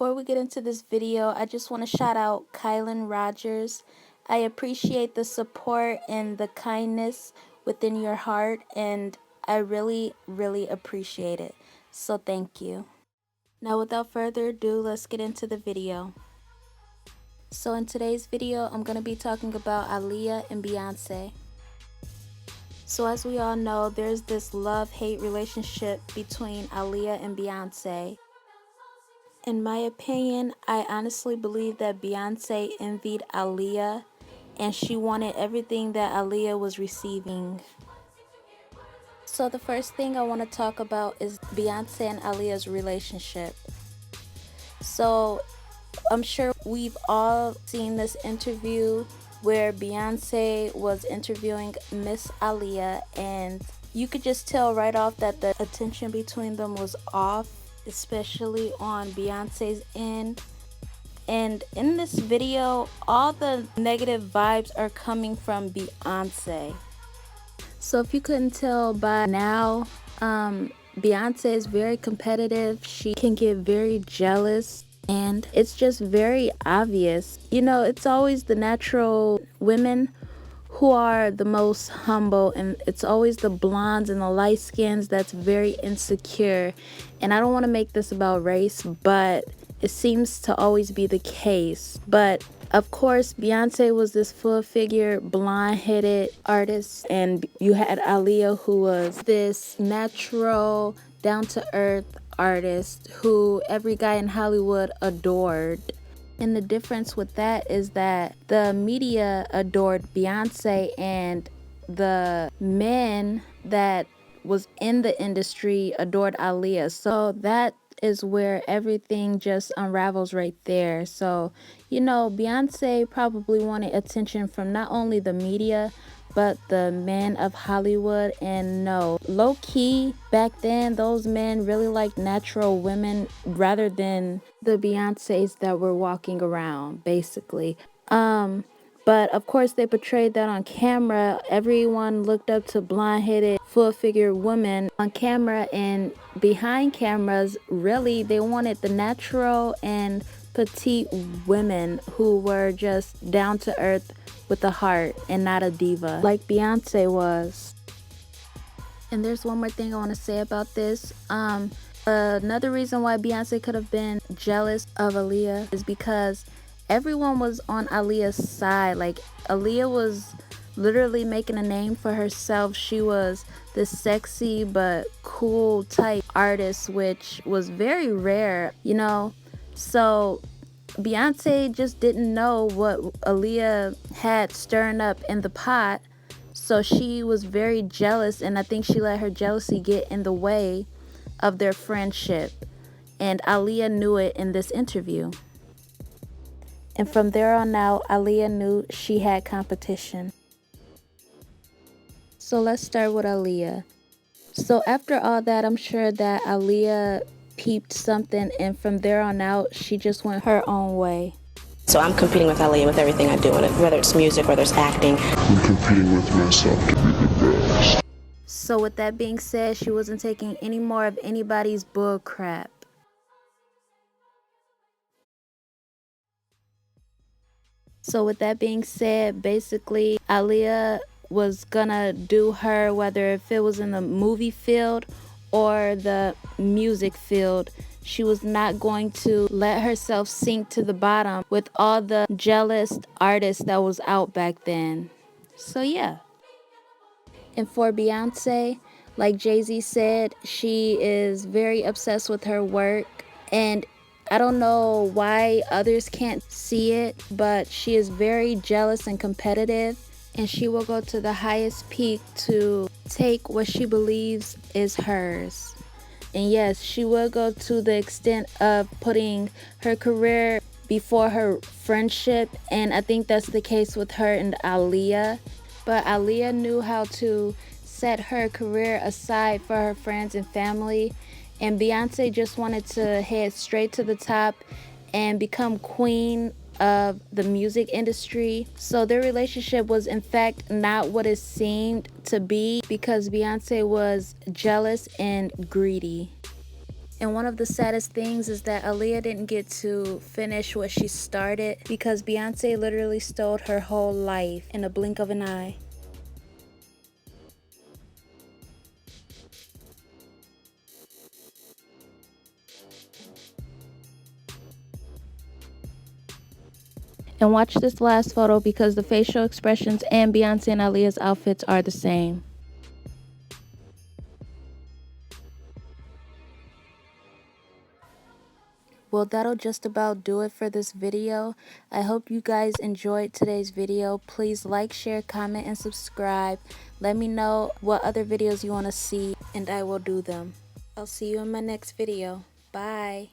before we get into this video, I just want to shout out Kylan Rogers. I appreciate the support and the kindness within your heart, and I really, really appreciate it. So thank you. Now without further ado, let's get into the video. So in today's video, I'm going to be talking about Aaliyah and Beyoncé. So as we all know, there's this love-hate relationship between Aaliyah and Beyoncé. In my opinion, I honestly believe that Beyoncé envied Aaliyah and she wanted everything that Aaliyah was receiving. So the first thing I want to talk about is Beyoncé and Aaliyah's relationship. So I'm sure we've all seen this interview where Beyoncé was interviewing Miss Aaliyah, and you could just tell right off that the attention between them was off, especially on Beyoncé's end. And in this video, all the negative vibes are coming from Beyoncé. So if you couldn't tell by now, Beyoncé is very competitive. She can get very jealous, and it's just very obvious. You know, it's always the natural women who are the most humble, and it's always the blondes and the light skins that's very insecure. And I don't want to make this about race, but it seems to always be the case. But of course, Beyoncé was this full figure, blonde-headed artist, and you had Aaliyah, who was this natural, down-to-earth artist who every guy in Hollywood adored. And the difference with that is that the media adored Beyoncé and the men that was in the industry adored Aaliyah. So that is where everything just unravels right there. So, you know, Beyoncé probably wanted attention from not only the media, but the men of Hollywood. And no, low key, back then, those men really liked natural women rather than the Beyoncés that were walking around, basically. But of course they portrayed that on camera. Everyone looked up to blonde-headed, full-figure women on camera, and behind cameras, really, they wanted the natural and petite women who were just down-to-earth with a heart and not a diva like Beyoncé was. And there's one more thing I want to say about this. Another reason why Beyoncé could have been jealous of Aaliyah is because everyone was on Aaliyah's side. Like, Aaliyah was literally making a name for herself. She was this sexy but cool type artist, which was very rare, you know. So Beyoncé just didn't know what Aaliyah had stirring up in the pot. So she was very jealous, and I think she let her jealousy get in the way of their friendship. And Aaliyah knew it in this interview. And from there on out, Aaliyah knew she had competition. So let's start with Aaliyah. So after all that, I'm sure that Aaliyah peeped something, and from there on out, she just went her own way. So I'm competing with Aaliyah with everything I do, whether it's music, whether it's acting. I'm competing with myself to be the best. So with that being said, she wasn't taking any more of anybody's bull crap. So with that being said, basically, Aaliyah was gonna do her, whether if it was in the movie field or the music field. She was not going to let herself sink to the bottom with all the jealous artists that was out back then. So yeah. And for Beyoncé, like Jay-Z said, she is very obsessed with her work. And I don't know why others can't see it, but she is very jealous and competitive, and she will go to the highest peak to take what she believes is hers. And yes, she will go to the extent of putting her career before her friendship, and I think that's the case with her and Aaliyah. But Aaliyah knew how to set her career aside for her friends and family. And Beyoncé just wanted to head straight to the top and become queen of the music industry. So their relationship was in fact not what it seemed to be, because Beyoncé was jealous and greedy. And one of the saddest things is that Aaliyah didn't get to finish what she started because Beyoncé literally stole her whole life in a blink of an eye. And watch this last photo because the facial expressions and Beyoncé and Aaliyah's outfits are the same. Well, that'll just about do it for this video. I hope you guys enjoyed today's video. Please like, share, comment, and subscribe. Let me know what other videos you want to see, and I will do them. I'll see you in my next video. Bye.